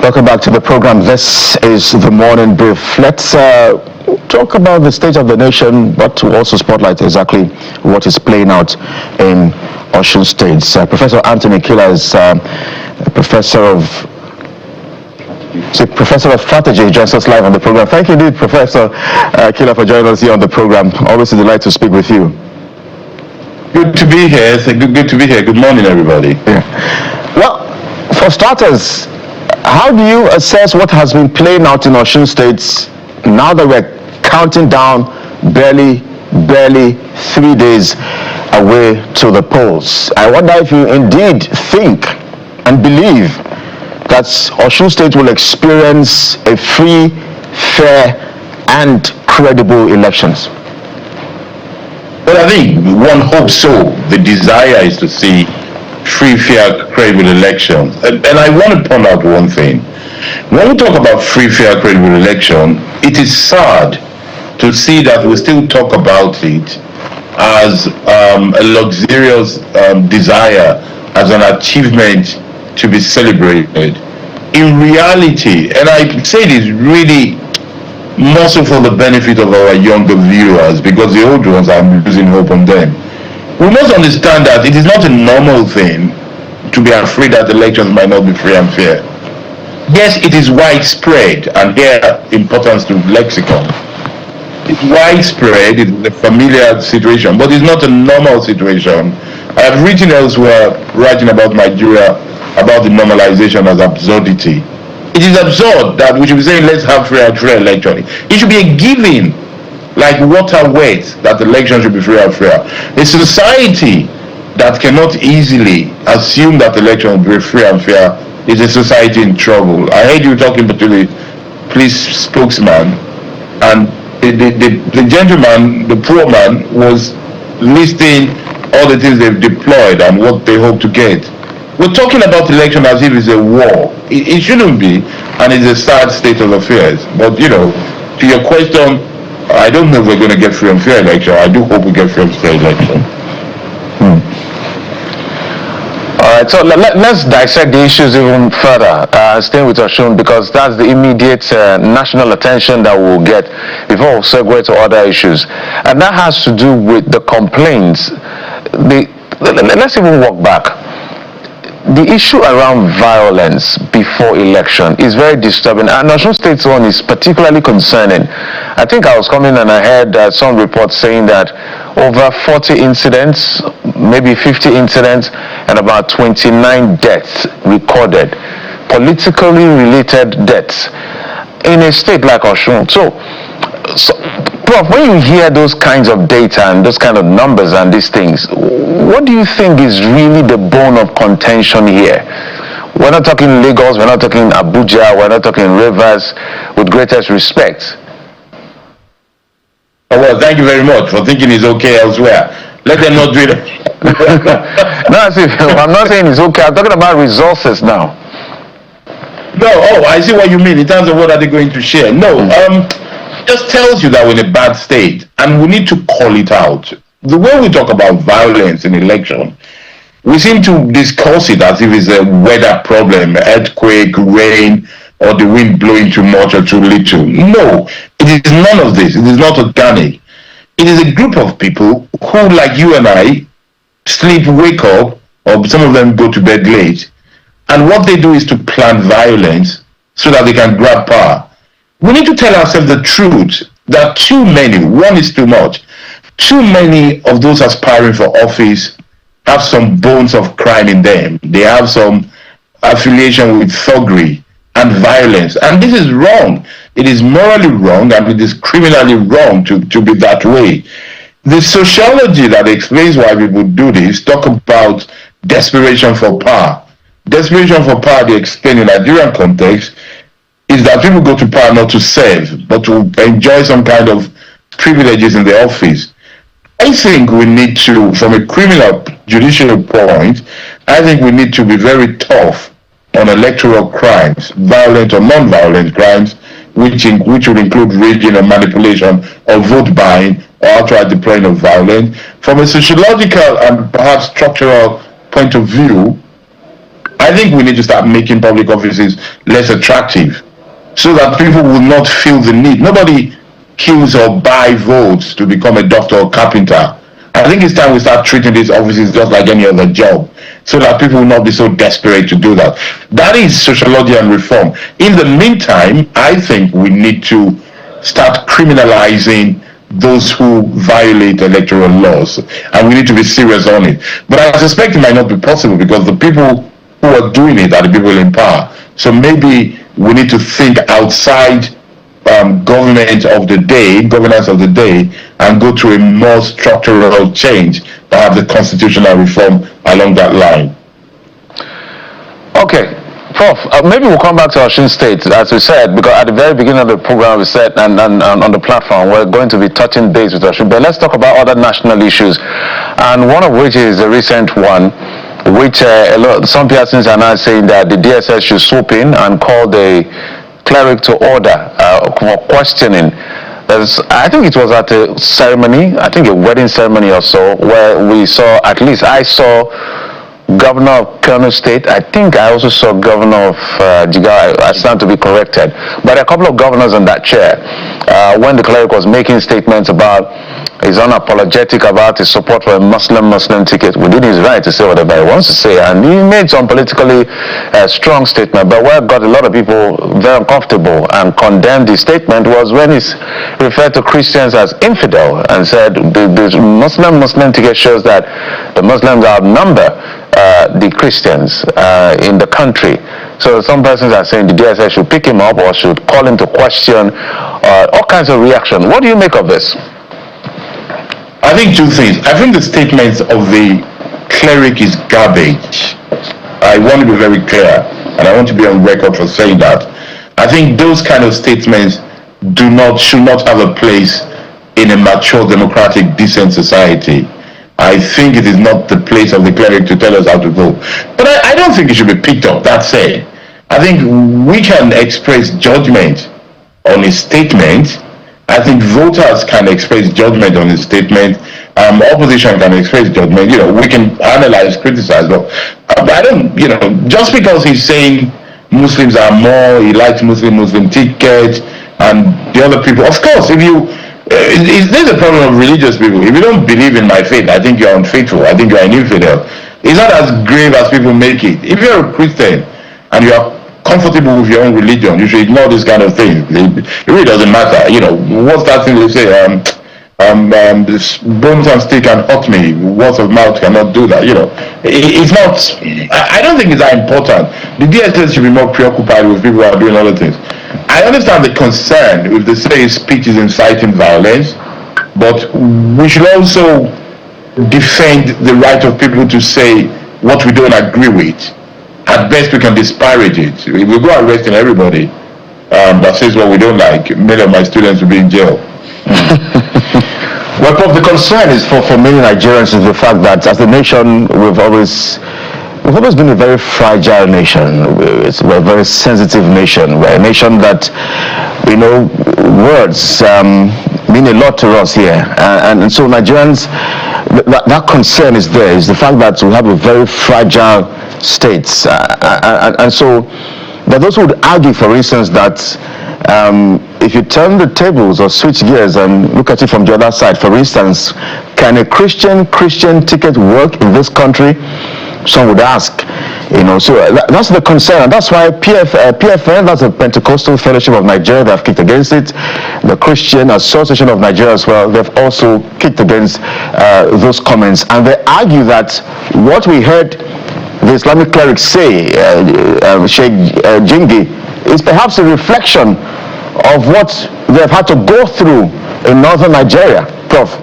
Welcome back to the program. This is the morning brief. Let's talk about the state of the nation, but to also spotlight exactly what is playing out in Osun State. Professor Anthony Kila is professor of strategy. He joins us live on the program. Thank you indeed, Professor Kila, for joining us here on the program. Always a delight to speak with you. Good to be here. Good to be here. Good morning, everybody. Yeah. Well, for starters, how do you assess what has been playing out in Osun State now that we're counting down barely 3 days away to the polls? I wonder if you indeed think and believe that Osun State will experience a free, fair, and credible elections. Well, I think one hopes so. The desire is to see free, fair, credible elections. And I want to point out one thing. When we talk about free, fair, credible election, it is sad to see that we still talk about it as a luxurious desire, as an achievement to be celebrated. In reality, and I say this really more so for the benefit of our younger viewers, because the old ones, I'm losing hope on them. We must understand that it is not a normal thing to be afraid that elections might not be free and fair. Yes, it is widespread, and here importance to lexicon. It's widespread, it's a familiar situation, but it's not a normal situation. I have written elsewhere, writing about Nigeria, about the normalization as absurdity. It is absurd that we should be saying let's have free and fair election. It should be a given, like water weight, that elections should be free and fair. A society that cannot easily assume that elections will be free and fair is a society in trouble. I heard you talking to the police spokesman, and the gentleman, the poor man, was listing all the things they've deployed and what they hope to get. We're talking about election as if it's a war. It shouldn't be, and it's a sad state of affairs. But, you know, to your question, I don't know if we're going to get free and fair election. I do hope we get free and fair election. All right, so let's dissect the issues even further, staying with Osun, because that's the immediate national attention that we'll get before we segue to other issues. And that has to do with the complaints. Let's even walk back. The issue around violence before election is very disturbing, and Osun State's one is particularly concerning. I think I was coming and I heard some reports saying that over 40 incidents, maybe 50 incidents, and about 29 deaths recorded, politically related deaths, in a state like Osun. So, Prof, when you hear those kinds of data and those kind of numbers and these things, what do you think is really the bone of contention here? We're not talking Lagos, we're not talking Abuja, we're not talking Rivers, with greatest respect. Well, thank you very much for thinking it's okay elsewhere. Let them not do it. No, I'm not saying it's okay. I'm talking about resources now. No, I see what you mean in terms of what are they going to share. No, just tells you that we're in a bad state, and we need to call it out. The way we talk about violence in election, we seem to discuss it as if it's a weather problem, earthquake, rain, or the wind blowing too much or too little. No, it is none of this. It is not organic. It is a group of people who, like you and I, sleep, wake up, or some of them go to bed late, and what they do is to plan violence so that they can grab power. We need to tell ourselves the truth that too many, one is too much, too many of those aspiring for office have some bones of crime in them. They have some affiliation with thuggery and violence. And this is wrong. It is morally wrong, and it is criminally wrong to be that way. The sociology that explains why people do this talk about desperation for power. Desperation for power, they explain in Nigerian context, is that people go to power not to serve, but to enjoy some kind of privileges in the office. I think we need to, from a criminal judicial point, I think we need to be very tough on electoral crimes, violent or non-violent crimes, which would include rigging and manipulation or vote buying or outright deploying of violence. From a sociological and perhaps structural point of view, I I think we need to start making public offices less attractive so that people will not feel the need. Nobody kills or buy votes to become a doctor or carpenter. I think it's time we start treating these offices just like any other job so that people will not be so desperate to do that. That is sociology and reform. In the meantime, I think we need to start criminalizing those who violate electoral laws, and we need to be serious on it. But I suspect it might not be possible because the people who are doing it are the people in power. So maybe we need to think outside governance of the day, and go to a more structural change, perhaps the constitutional reform along that line. Okay. Prof, maybe we'll come back to Osun State, as we said, because at the very beginning of the program we said, and on the platform, we're going to be touching base with Osun. But let's talk about other national issues, and one of which is the recent one, which some persons are now saying that the DSS should swoop in and call the cleric to order for questioning. I think it was at a ceremony, I think a wedding ceremony or so, where we saw, at least I saw, Governor of Kano State. I think I also saw Governor of Jigawa. I stand to be corrected. But a couple of governors on that chair, when the cleric was making statements about he's unapologetic about his support for a Muslim ticket, within his right to say whatever he wants to say, and he made some politically strong statement. But where got a lot of people very uncomfortable and condemned his statement was when he referred to Christians as infidel and said the Muslim ticket shows that the Muslims outnumber the Christians in the country. So some persons are saying the DSS should pick him up or should call him to question, all kinds of reaction. What do you make of this? I think two things. I think the statements of the cleric is garbage. I want to be very clear, and I want to be on record for saying that. I think those kind of statements should not have a place in a mature, democratic, decent society. I think it is not the place of the cleric to tell us how to vote. But I don't think it should be picked up. That said, I think we can express judgment on his statement. I think voters can express judgment on his statement. Opposition can express judgment. We can analyze, criticize, but I don't, just because he's saying Muslims are more, he likes Muslim ticket, and the other people, of course, there's a problem of religious people. If you don't believe in my faith, I think you're unfaithful. I think you're an infidel. It's not as grave as people make it. If you're a Christian and you are comfortable with your own religion, you should ignore this kind of thing. It really doesn't matter. What's that thing they say? This bones and stick can hurt me. Words of mouth cannot do that. It's not. I don't think it's that important. The DSS should be more preoccupied with people who are doing other things. I understand the concern if they say speech is inciting violence, but we should also defend the right of people to say what we don't agree with. At best, we can disparage it. If we go arresting everybody that says what we don't like, many of my students will be in jail. Well, Prof, the concern is for many Nigerians is the fact that as a nation, we've always been a very fragile nation. We're a very sensitive nation. We're a nation that, words mean a lot to us here. And so Nigerians, that concern is there, is the fact that we have a very fragile state. And so there are those who would argue, for instance, that if you turn the tables or switch gears and look at it from the other side, for instance, can a Christian ticket work in this country? Some would ask, so that's the concern, and that's why PFN, that's the Pentecostal Fellowship of Nigeria, they have kicked against it. The Christian Association of Nigeria as well, they've also kicked against those comments, and they argue that what we heard the Islamic clerics say, Sheikh Jingi, is perhaps a reflection of what they've had to go through in northern Nigeria. Prof.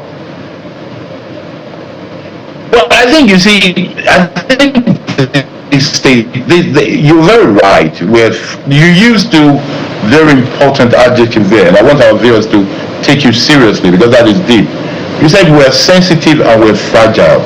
Well, I think you're very right. You used two very important adjectives there, and I want our viewers to take you seriously because that is deep. You said we're sensitive and we're fragile.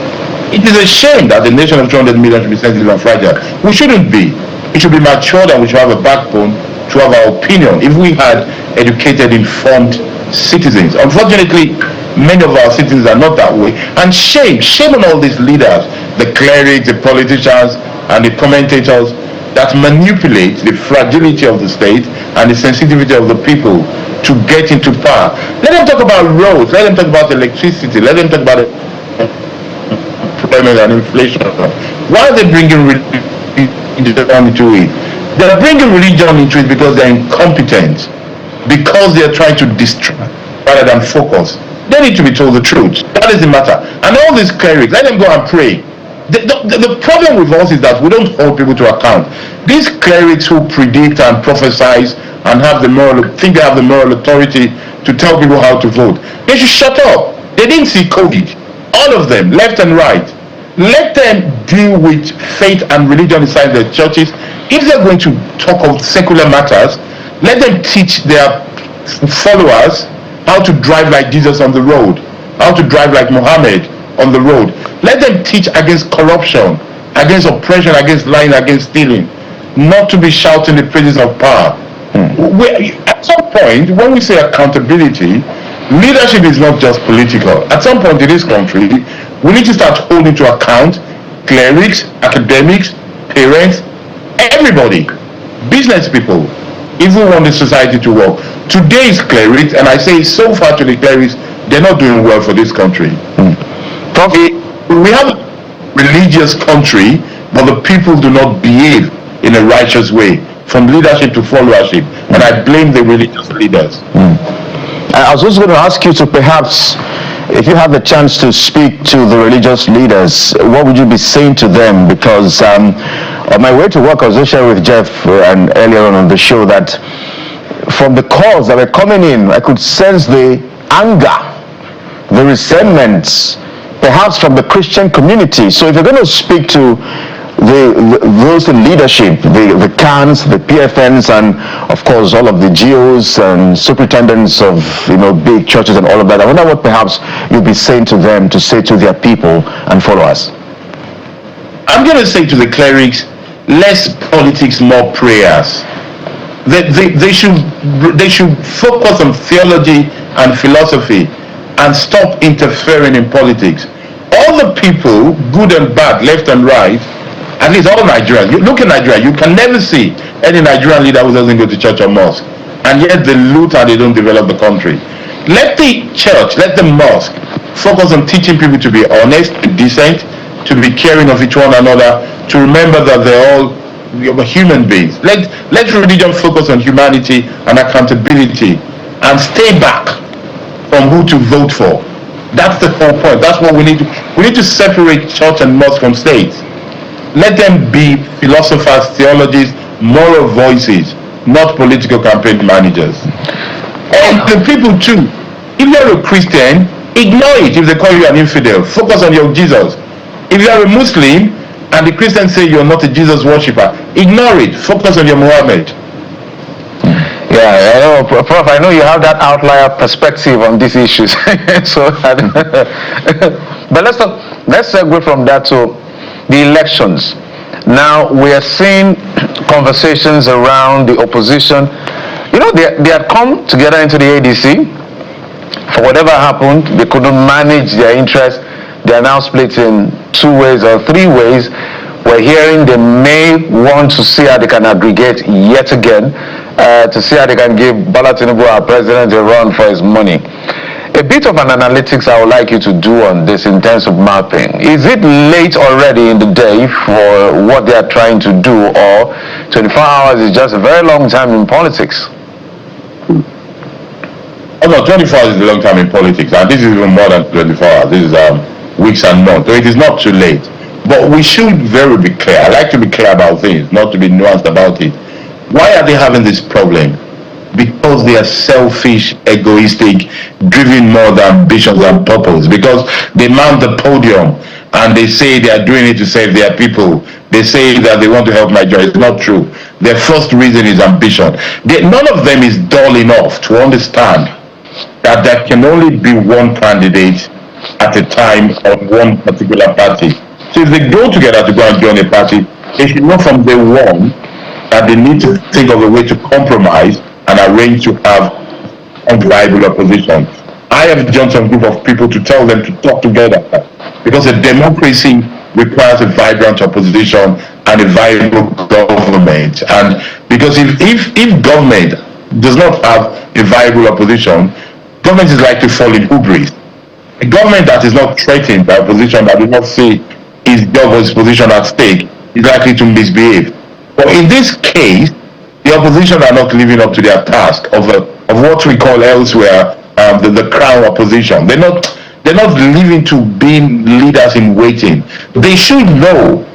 It is a shame that the nation of 200 million should be sensitive and fragile. We shouldn't be. We should be matured and we should have a backbone to have our opinion if we had educated, informed citizens. Unfortunately, many of our citizens are not that way. And shame on all these leaders, the clerics, the politicians, and the commentators that manipulate the fragility of the state and the sensitivity of the people to get into power. Let them talk about roads, let them talk about electricity, let them talk about employment and inflation. Why are they bringing religion into it? They're bringing religion into it because they're incompetent, because they're trying to distract rather than focus. They need to be told the truth. That is the matter. And all these clerics, let them go and pray. The problem with us is that we don't hold people to account. These clerics who predict and prophesize and have the moral, think they have the moral authority to tell people how to vote, they should shut up. They didn't see COVID. All of them, left and right. Let them deal with faith and religion inside their churches. If they're going to talk of secular matters, let them teach their followers how to drive like Jesus on the road, how to drive like Muhammad on the road. Let them teach against corruption, against oppression, against lying, against stealing, not to be shouting the praises of power. At some point, when we say accountability, leadership is not just political. At some point in this country, we need to start holding to account clerics, academics, parents, everybody, business people, if we want the society to work. Today's clerics, and I say so far to the clerics, they're not doing well for this country. We have a religious country, but the people do not behave in a righteous way, from leadership to followership, and I blame the religious leaders. I was also going to ask you to perhaps, if you have the chance to speak to the religious leaders, what would you be saying to them? Because on my way to work, I was just sharing with Jeff and earlier on the show that from the calls that were coming in, I could sense the anger, the resentments, perhaps from the Christian community. So if you're going to speak to those in leadership, the CANs, the PFNs, and of course all of the GOs and superintendents of big churches and all of that, I wonder what perhaps you'll be saying to them to say to their people and followers. I'm going to say to the clerics, less politics, more prayers. They should focus on theology and philosophy and stop interfering in politics. All the people, good and bad, left and right, at least all Nigerians. You look at Nigeria, you can never see any Nigerian leader who doesn't go to church or mosque, and yet they loot and they don't develop the country. Let the church, let the mosque focus on teaching people to be honest, to be decent, to be caring of each one another, to remember that they're all human beings. Let religion focus on humanity and accountability, and stay back from who to vote for. That's the whole point. That's what we need to. We need to separate church and mosque from state. Let them be philosophers, theologians, moral voices, not political campaign managers. And the people too, if you're a Christian, ignore it if they call you an infidel. Focus on your Jesus. If you're a Muslim and the Christians say you're not a Jesus worshipper, ignore it. Focus on your Muhammad. Yeah, I know, Prof, I know you have that outlier perspective on these issues. But let's segue from that to the elections. Now we are seeing conversations around the opposition. They had come together into the ADC. For whatever happened, they couldn't manage their interest. They are now split in 2 ways or 3 ways. We're hearing they may want to see how they can aggregate yet again, to see how they can give Bola Tinubu, our president, a run for his money. A bit of an analytics I would like you to do on this in terms of mapping. Is it late already in the day for what they are trying to do, or 24 hours is just a very long time in politics? Oh no, 24 hours is a long time in politics, and this is even more than 24 hours. This is weeks and months, so it is not too late. But we should be clear. I like to be clear about things, not to be nuanced about it. Why are they having this problem? Because they are selfish, egoistic, driven more than ambitions and purpose. Because they mount the podium and they say they are doing it to save their people. They say that they want to help Nigeria. It's not true. Their first reason is ambition. None of them is dull enough to understand that there can only be one candidate at a time on one particular party. So if they go together to go and join a party, they should know from day one that they need to think of a way to compromise and arrange to have a viable opposition. I have joined some group of people to tell them to talk together, because a democracy requires a vibrant opposition and a viable government. And because if government does not have a viable opposition, government is likely to fall in hubris. A government that is not threatened by opposition, that does not see his job or his position at stake, is likely to misbehave. But in this case, the opposition are not living up to their task of what we call elsewhere the crown opposition. They're not living to being leaders in waiting. They should know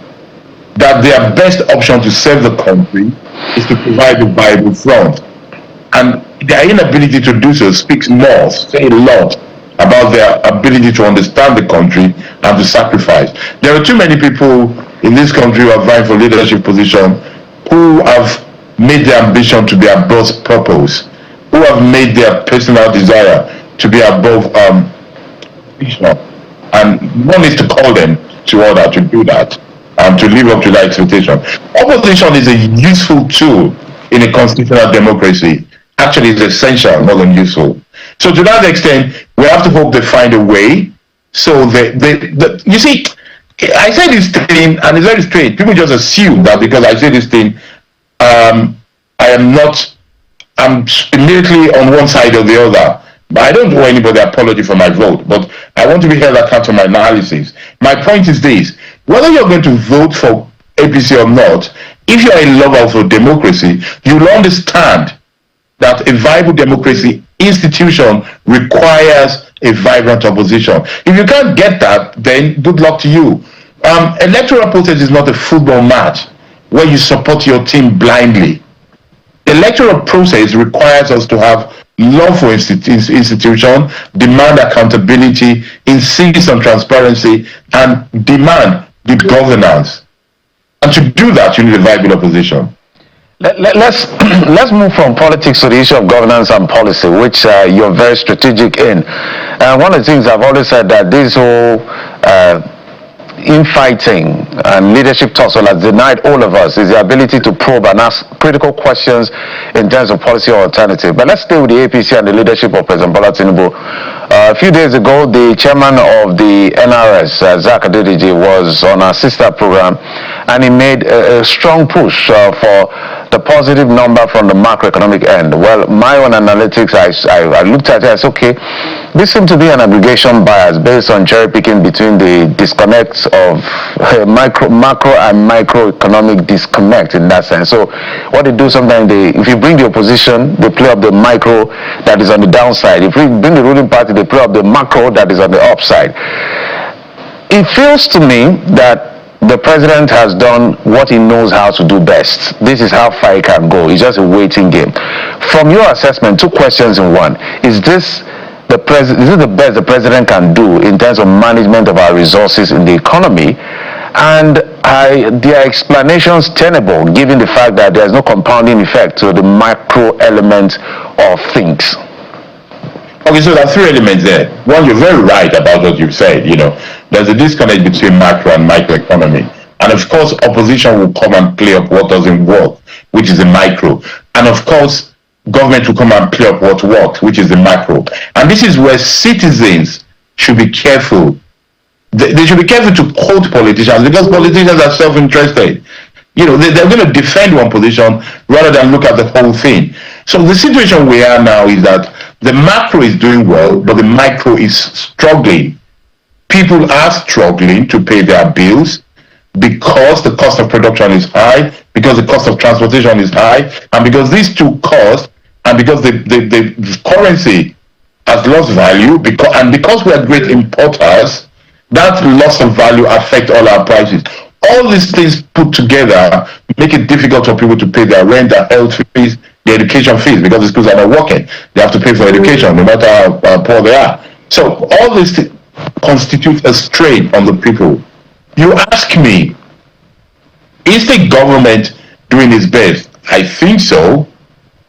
that their best option to serve the country is to provide a viable front. And their inability to do so speaks more, say a lot, about their ability to understand the country and to sacrifice. There are too many people in this country who are vying for leadership position who have made their ambition to be above purpose, who have made their personal desire to be above and one needs to call them to order to do that and to live up to that expectation. Opposition is a useful tool in a constitutional democracy. Actually, it's essential, more than useful. So to that extent, we have to hope they find a way. So you see, I say this thing, and it's very strange. People just assume that because I say this thing, I'm immediately on one side or the other. But I don't owe anybody apology for my vote, but I want to be held accountable to my analysis. My point is this: whether you're going to vote for APC or not, if you're a lover of democracy, you'll understand that a viable democracy institution requires a vibrant opposition. If you can't get that, then good luck to you. Electoral process is not a football match where you support your team blindly. The electoral process requires us to have lawful institution, demand accountability, insist on transparency, and demand the governance. And to do that, you need a viable opposition. Let's move from politics to the issue of governance and policy, which you're very strategic in. One of the things I've always said that this whole infighting and leadership tussle has denied all of us is the ability to probe and ask critical questions in terms of policy or alternative. But let's stay with the APC and the leadership of President Bola Tinubu. A few days ago, the chairman of the NRS, Zach Adediji, was on our sister program, and he made a strong push for the positive number from the macroeconomic end. Well, my own analytics, I looked at it, I said, okay, this seemed to be an aggregation bias based on cherry picking between the disconnects of macro and microeconomic disconnect in that sense. So what they do sometimes, if you bring the opposition, they play up the micro that is on the downside. If you bring the ruling party, they play up the macro that is on the upside. It feels to me that the president has done what he knows how to do best. This is how far he can go. It's just a waiting game. From your assessment, two questions in one. Is this the best the president can do in terms of management of our resources in the economy? And their explanations tenable, given the fact that there's no compounding effect to the macro element of things? Okay, so there are three elements there. One, you're very right about what you've said. There's a disconnect between macro and microeconomy. And of course, opposition will come and play up what doesn't work, which is the micro. And of course, government will come and play up what works, which is the macro. And this is where citizens should be careful. They should be careful to quote politicians, because politicians are self-interested. They're going to defend one position rather than look at the whole thing. So the situation we are now is that the macro is doing well, but the micro is struggling. People are struggling to pay their bills because the cost of production is high, because the cost of transportation is high, and because these two costs, and because the currency has lost value, because we are great importers, that loss of value affects all our prices. All these things put together make it difficult for people to pay their rent, their health fees, their education fees, because the schools are not working. They have to pay for education, no matter how poor they are. So all this constitutes a strain on the people. You ask me, is the government doing its best? I think so,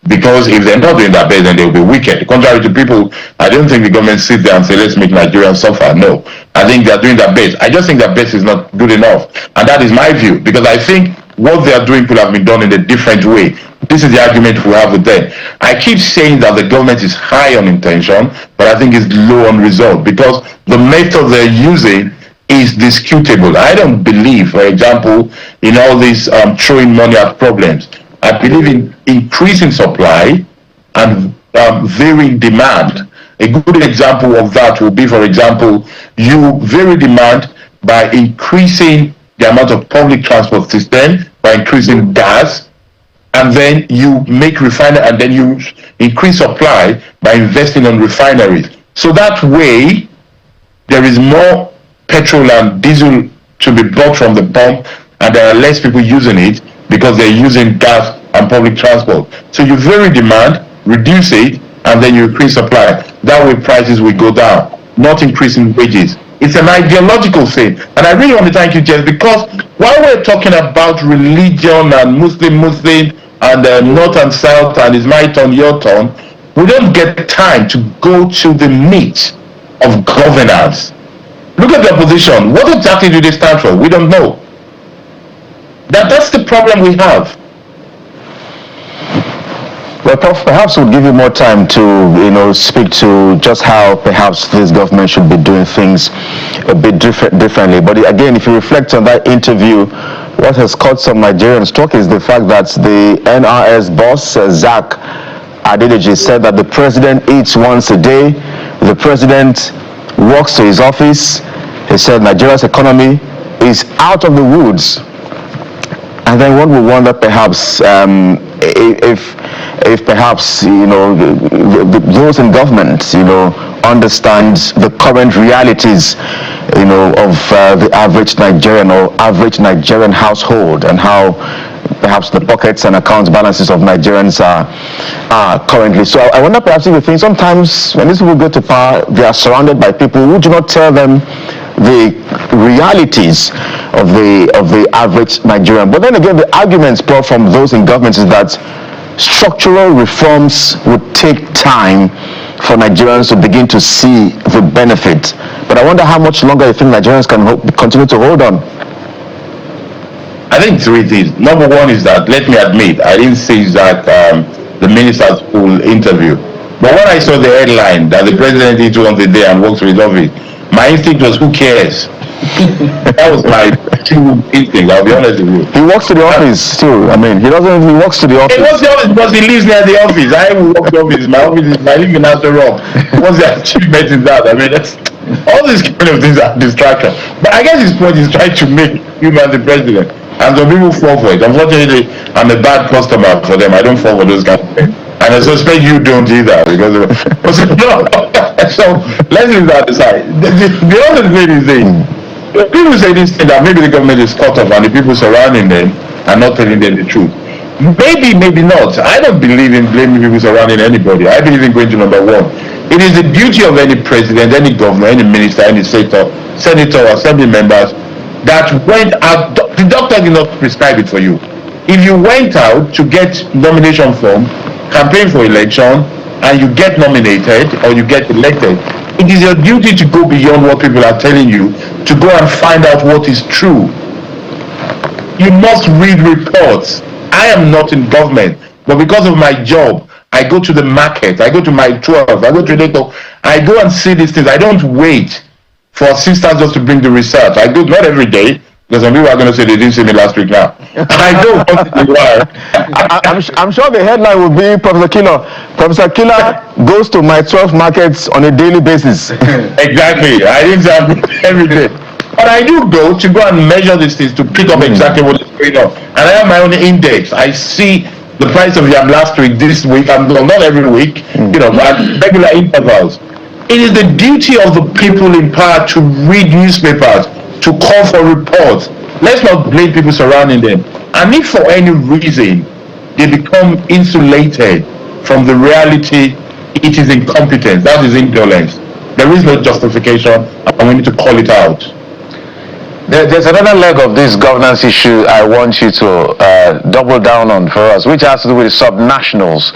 because if they're not doing their best, then they'll be wicked. Contrary to people, I don't think the government sits there and say, let's make Nigerians suffer. No, I think they're doing their best. I just think their best is not good enough. And that is my view, because I think what they are doing could have been done in a different way. This is the argument we have with them. I keep saying that the government is high on intention, but I think it's low on result, because the method they're using is disputable. I don't believe, for example, in all this throwing money at problems. I believe in increasing supply and varying demand. A good example of that will be, for example, you vary demand by increasing the amount of public transport system, by increasing gas, and then you make refinery, and then you increase supply by investing on refineries. So that way, there is more petrol and diesel to be bought from the pump, and there are less people using it because they're using gas and public transport. So you vary demand, reduce it, and then you increase supply. That way prices will go down, not increasing wages. It's an ideological thing. And I really want to thank you, Jess, because while we're talking about religion and Muslim, and North and South, and it's my turn, your turn, we don't get time to go to the meat of governance. Look at the opposition. What exactly do they stand for? We don't know. That's the problem we have. Well, perhaps we'll give you more time to, speak to just how perhaps this government should be doing things a bit differently. But again, if you reflect on that interview, what has caught some Nigerians talk is the fact that the NRS boss, Zach Adedeji, said that the president eats once a day, the president walks to his office. He said Nigeria's economy is out of the woods. And then one would wonder perhaps if perhaps those in government understand the current realities of the average Nigerian or average Nigerian household, and how perhaps the pockets and account balances of Nigerians are currently. So I wonder perhaps if you think sometimes when these people go to power, they are surrounded by people who do not tell them the realities of the average Nigerian. But then again, the arguments brought from those in government is that structural reforms would take time for Nigerians to begin to see the benefit. But I wonder how much longer you think Nigerians can continue to hold on. I think three things. Number one is that, let me admit, I didn't see that the minister's full interview. But when I saw the headline that the president eats once a day and works for his office, my instinct was, who cares? That was my true instinct, I'll be honest with you. He walks to the office too. I mean, he walks to the office. He walks to the office because he lives near the office. I will walk to the office. My office is, I live in Astor Rock. What's the achievement in that? I mean, all these kind of things are distraction. But I guess his point is trying to make him as the president. And some people fall for it. Unfortunately, I'm a bad customer for them. I don't fall for those kind of things. And I suspect you don't either. Because so let's leave that aside. The other thing is people say this thing that maybe the government is cut off and the people surrounding them are not telling them the truth. Maybe not. I don't believe in blaming people surrounding anybody. I believe in going to number one. It is the duty of any president, any governor, any minister, any senator, assembly members that went out. The doctor did not prescribe it for you. If you went out to get nomination form, campaign for election, and you get nominated or you get elected, it is your duty to go beyond what people are telling you, to go and find out what is true. You must read reports. I am not in government, but because of my job, I go to the market, I go to my 12, I go to electoral, I go and see these things. I don't wait for assistants just to bring the research. I do, not every day, because some people are going to say they didn't see me last week now. I do once in a while. I'm sure the headline will be Professor Kila. Professor Kila goes to my 12 markets on a daily basis. Exactly. I didn't say I'm every day. But I do go and measure these things to pick up exactly what is going on. And I have my own index. I see the price of yam last week, this week, and not every week, at regular intervals. It is the duty of the people in power to read newspapers, to call for reports. Let's not blame people surrounding them. And if for any reason they become insulated from the reality, it is incompetence. That is indolence. There is no justification, and we need to call it out. There's another leg of this governance issue I want you to double down on for us, which has to do with subnationals.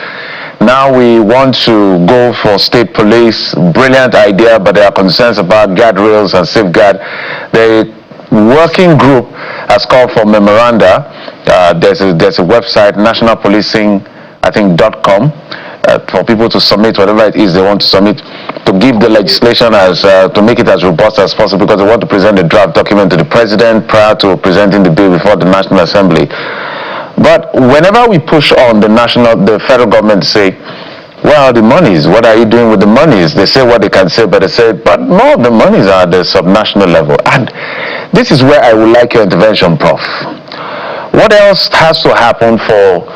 Now we want to go for state police. Brilliant idea, but there are concerns about guardrails and safeguard. The working group has called for memoranda. There's a website, nationalpolicing.com, for people to submit whatever it is they want to submit. to give the legislation as to make it as robust as possible, because they want to present the draft document to the president prior to presenting the bill before the National Assembly. But whenever we push on the federal government to say, where are the monies? What are you doing with the monies? They say what they can say, but they say, but more of the monies are at the subnational level. And this is where I would like your intervention, Prof. What else has to happen for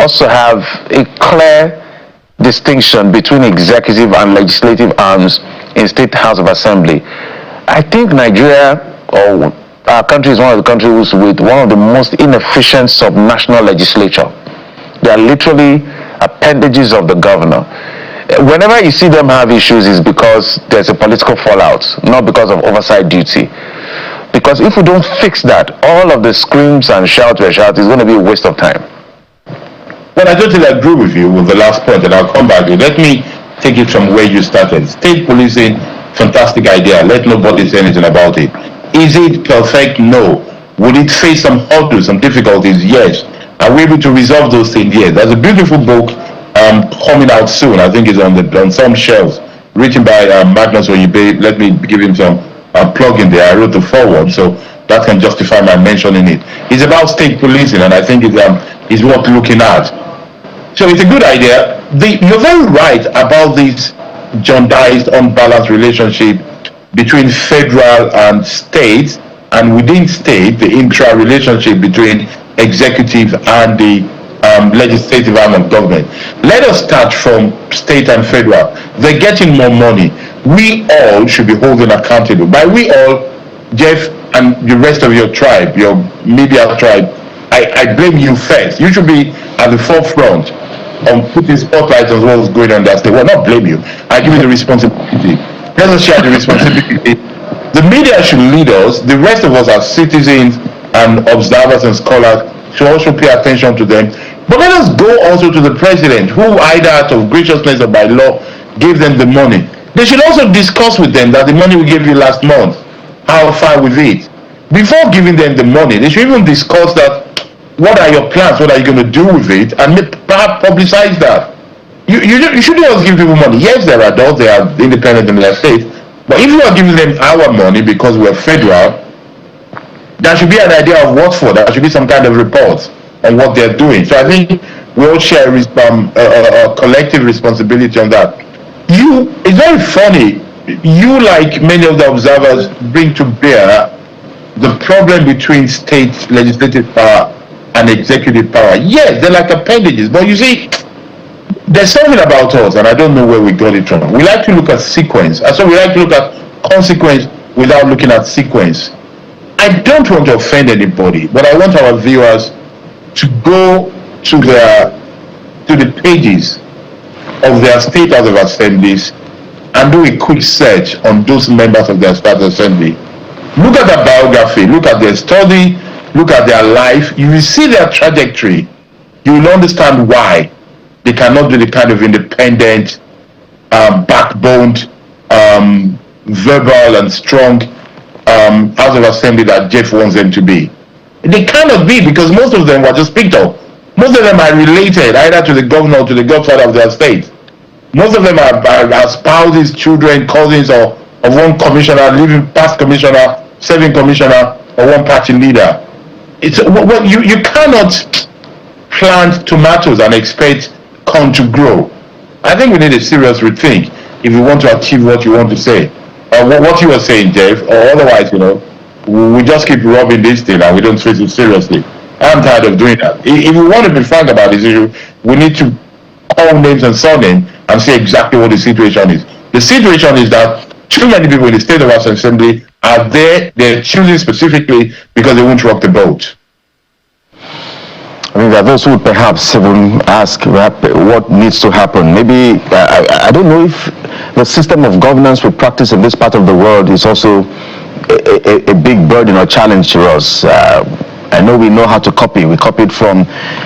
us to have a clear distinction between executive and legislative arms in State House of Assembly? I think Nigeria, or our country, is one of the countries with one of the most inefficient subnational legislature. They are literally appendages of the governor. Whenever you see them have issues, is because there's a political fallout, not because of oversight duty. Because if we don't fix that, all of the screams and shouts is going to be a waste of time. Well, I totally agree with you with the last point, and I'll come back to it. Let me take it from where you started. State policing, fantastic idea. Let nobody say anything about it. Is it perfect? No. Will it face some hurdles, some difficulties? Yes. Are we able to resolve those things? Yes. There's a beautiful book coming out soon. I think it's on some shelves, written by Magnus Oyibe. Let me give him some plug in there. I wrote the foreword, so that can justify my mentioning it. It's about state policing, and I think it's worth looking at. So it's a good idea. You're very right about this jaundiced, unbalanced relationship between federal and state, and within state, the intra-relationship between executive and the legislative arm of government. Let us start from state and federal. They're getting more money. We all should be holding accountable. By we all, Jeff and the rest of your tribe, your media tribe, I blame you first. You should be at the forefront on putting spotlight on what's going on that state. Well, not blame you. I give you the responsibility. Let us share the responsibility. The media should lead us. The rest of us as citizens and observers and scholars should also pay attention to them. But let us go also to the president, who either out of graciousness or by law gave them the money. They should also discuss with them that the money we gave you last month, how far with it. Before giving them the money, they should even discuss that. What are your plans? What are you going to do with it? And perhaps publicize that. You shouldn't just give people money. Yes, they're adults, they are independent in their state. But if you are giving them our money because we're federal, there should be an idea of what for. There should be some kind of report on what they're doing. So I think we all share a collective responsibility on that. It's very funny. You, like many of the observers, bring to bear the problem between state legislative power and executive power. Yes, they're like appendages, but you see, there's something about us, and I don't know where we got it from. We like to look at sequence, and so we like to look at consequence without looking at sequence. I don't want to offend anybody, but I want our viewers to go to the pages of their state house of assemblies and do a quick search on those members of their state assembly. Look at their biography, look at their study, look at their life. You will see their trajectory. You will understand why they cannot do the kind of independent, backboned, verbal and strong House of Assembly that Jeff wants them to be. They cannot be, because most of them were just picked up. Most of them are related either to the governor or to the godfather of their state. Most of them are spouses, children, cousins of one commissioner, living past commissioner, serving commissioner, or one party leader. You cannot plant tomatoes and expect corn to grow. I think we need a serious rethink if you want to achieve what you want to say. What you were saying, Jeff, or otherwise, we just keep rubbing this thing and we don't face it seriously. I'm tired of doing that. If we want to be frank about this issue, we need to call names and surnames and say exactly what the situation is. The situation is that too many people in the State of House Assembly are there, they're choosing specifically because they won't rock the boat. I mean, there are those who would perhaps even ask what needs to happen. Maybe, I don't know if the system of governance we practice in this part of the world is also a big burden or challenge to us. I know we know how to copy. We copied from,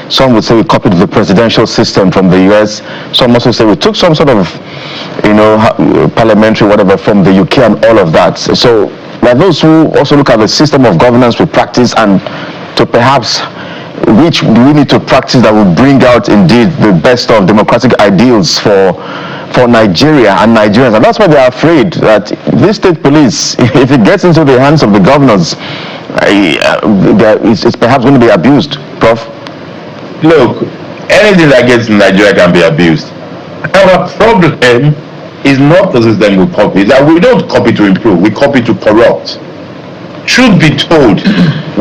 some would say we copied the presidential system from the US. Some also say we took some sort of, parliamentary whatever from the UK and all of that. So there are those who also look at the system of governance we practice and to perhaps which we need to practice that will bring out indeed the best of democratic ideals for for Nigeria and Nigerians, and that's why they are afraid that this state police, if it gets into the hands of the governors, it's perhaps going to be abused, Prof. Look, anything that gets in Nigeria can be abused. Our problem is not the system we copy, that we don't copy to improve, we copy to corrupt. Truth be told,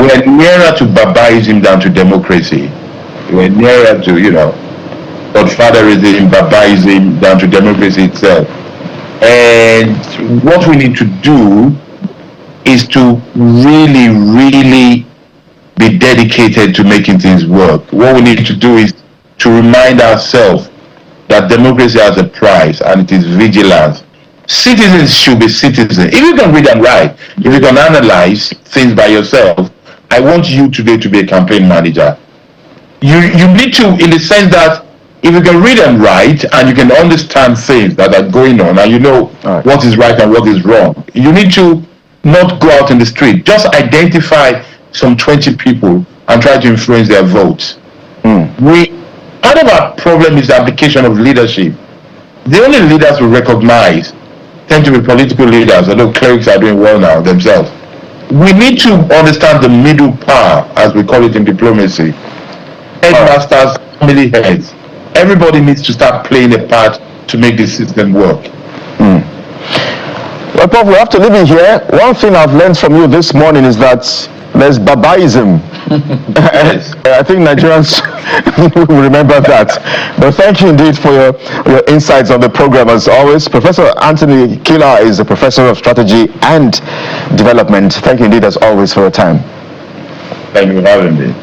we're nearer to barbarism than to democracy. We're nearer to, godfatherism, barbarism than to democracy itself. And what we need to do is to really, really be dedicated to making things work. What we need to do is to remind ourselves that democracy has a price, and it is vigilance. Citizens should be citizens. If you can read and write, if you can analyze things by yourself, I want you today to be a campaign manager. You need to, in the sense that if you can read and write and you can understand things that are going on and you know what is right and what is wrong, you need to not go out in the street. Just identify some 20 people and try to influence their votes. Part of our problem is the application of leadership. The only leaders we recognize tend to be political leaders, although clerics are doing well now themselves. We need to understand the middle power, as we call it in diplomacy. Headmasters, family heads. Everybody needs to start playing a part to make the system work. Well, Prof, we have to leave it here. One thing I've learned from you this morning is that there's babaism. Yes. I think Nigerians will remember that. But thank you indeed for your insights on the program as always. Professor Anthony Kila is a professor of strategy and development. Thank you indeed as always for your time. Thank you for having me.